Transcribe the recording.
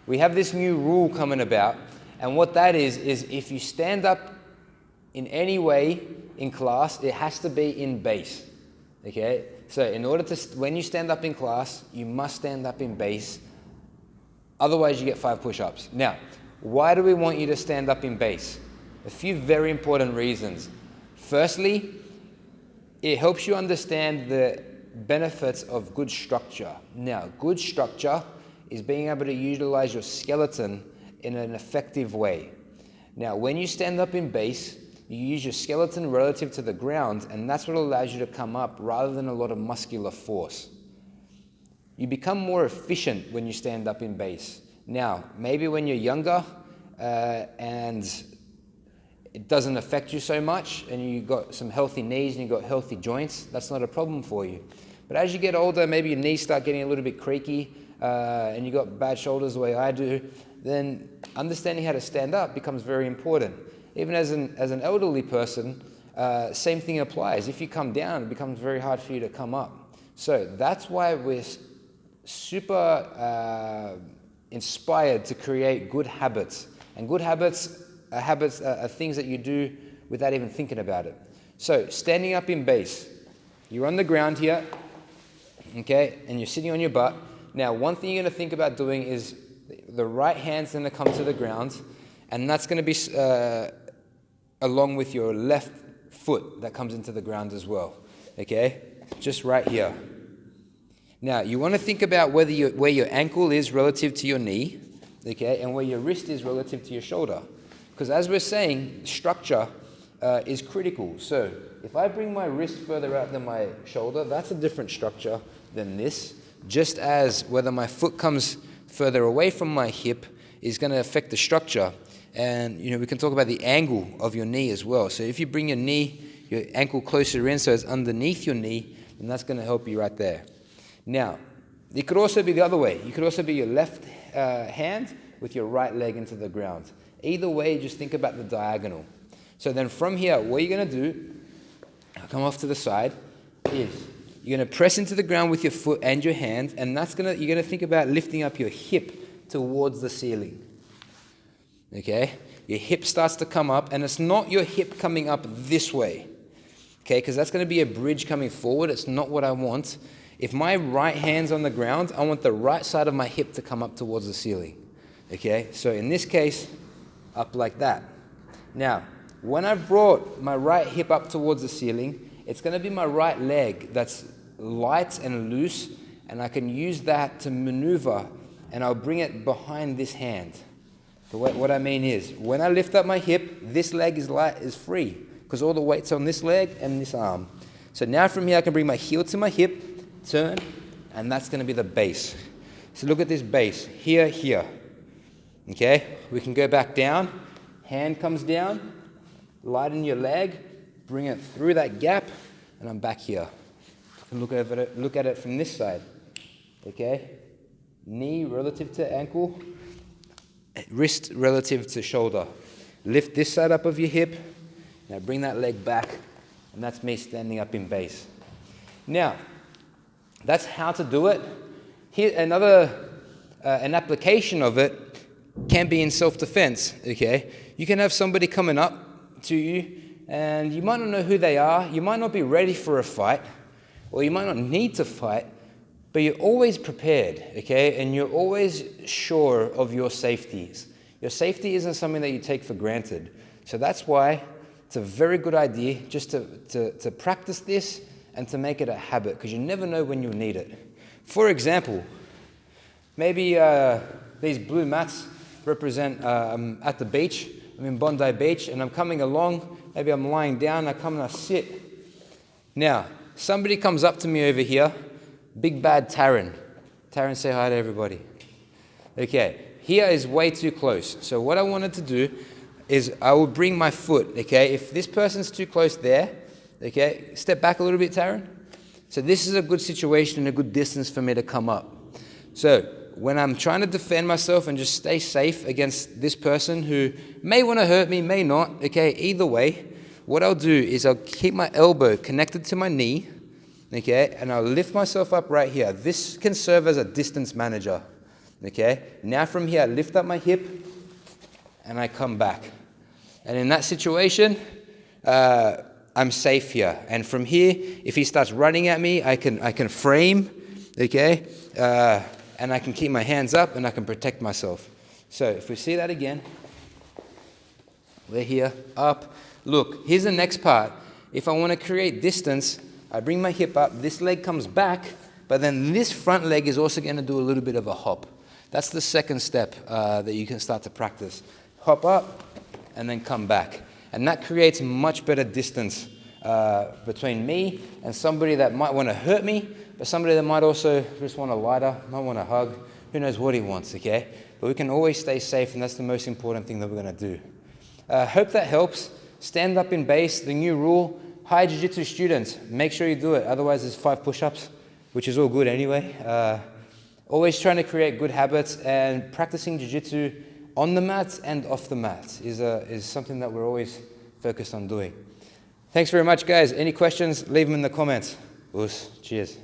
We have this new rule coming about, and what that is if you stand up in any way in class, it has to be in base, okay? So in order to, when you stand up in class, you must stand up in base, otherwise you get 5 push-ups. Now, why do we want you to stand up in base? A few very important reasons. Firstly, it helps you understand the benefits of good structure. Now, good structure is being able to utilize your skeleton in an effective way. Now, when you stand up in base, you use your skeleton relative to the ground, and that's what allows you to come up rather than a lot of muscular force. You become more efficient when you stand up in base. Now, maybe when you're younger and it doesn't affect you so much and you've got some healthy knees and you've got healthy joints, that's not a problem for you. But as you get older, maybe your knees start getting a little bit creaky and you've got bad shoulders the way I do, then understanding how to stand up becomes very important. Even as an elderly person, same thing applies. If you come down, it becomes very hard for you to come up. So that's why we're super inspired to create good habits. And good habits are things that you do without even thinking about it. So standing up in base, you're on the ground here, okay, and you're sitting on your butt. Now, one thing you're going to think about doing is the right hand's going to come to the ground, and that's going to be along with your left foot that comes into the ground as well, okay? Just right here. Now, you want to think about where your ankle is relative to your knee, okay, and where your wrist is relative to your shoulder. Because as we're saying, structure is critical. So if I bring my wrist further out than my shoulder, that's a different structure than this. Just as whether my foot comes further away from my hip is going to affect the structure. And we can talk about the angle of your knee as well. So if you bring your ankle closer in so it's underneath your knee, then that's going to help you right there. Now, it could also be the other way. You could also be your left hand with your right leg into the ground. Either way, just think about the diagonal. So then from here, what you're going to do, I'll come off to the side, is you're going to press into the ground with your foot and your hand, and you're going to think about lifting up your hip towards the ceiling. Okay? Your hip starts to come up, and it's not your hip coming up this way. Okay? Because that's going to be a bridge coming forward. It's not what I want. If my right hand's on the ground, I want the right side of my hip to come up towards the ceiling. Okay? So in this case, up like that. Now, when I've brought my right hip up towards the ceiling, it's going to be my right leg that's light and loose, and I can use that to maneuver, and I'll bring it behind this hand. So what I mean is, when I lift up my hip, this leg is free, because all the weight's on this leg and this arm. So now from here, I can bring my heel to my hip, turn, and that's going to be the base. So look at this base, here. Okay, we can go back down, hand comes down, lighten your leg, bring it through that gap, and I'm back here. You can look at it from this side. Okay, knee relative to ankle, wrist relative to shoulder. Lift this side up of your hip, now bring that leg back, and that's me standing up in base. Now, that's how to do it. Here, an application of it can be in self-defense, okay? You can have somebody coming up to you, and you might not know who they are, you might not be ready for a fight, or you might not need to fight, but you're always prepared, okay? And you're always sure of your safeties. Your safety isn't something that you take for granted. So that's why it's a very good idea just to practice this and to make it a habit, because you never know when you'll need it. For example, maybe these blue mats represent at the beach. I'm in Bondi Beach and I'm coming along. Maybe I'm lying down, I come and I sit. Now, somebody comes up to me over here, big bad Taryn. Taryn, say hi to everybody. Okay, here is way too close. So what I wanted to do is I will bring my foot, okay? If this person's too close there, okay, step back a little bit, Taryn. So this is a good situation and a good distance for me to come up. So when I'm trying to defend myself and just stay safe against this person who may want to hurt me, may not, okay, either way, what I'll do is I'll keep my elbow connected to my knee, okay, and I'll lift myself up right here. This can serve as a distance manager, Okay? Now from here, I lift up my hip and I come back. And in that situation, I'm safe here. And from here, if he starts running at me, I can frame, okay? And I can keep my hands up and I can protect myself. So if we see that again, we're here, up. Look, here's the next part. If I want to create distance, I bring my hip up, this leg comes back, but then this front leg is also going to do a little bit of a hop. That's the second step that you can start to practice. Hop up and then come back. And that creates much better distance between me and somebody that might want to hurt me, but somebody that might also just want a lighter, might want a hug. Who knows what he wants, okay? But we can always stay safe, and that's the most important thing that we're going to do. Hope that helps. Stand up in base, the new rule. Hi, Jiu-Jitsu students, make sure you do it. Otherwise, there's 5 push-ups, which is all good anyway. Always trying to create good habits, and practicing Jiu-Jitsu on the mat and off the mat is something that we're always focused on doing. Thanks very much, guys. Any questions, leave them in the comments. Cheers.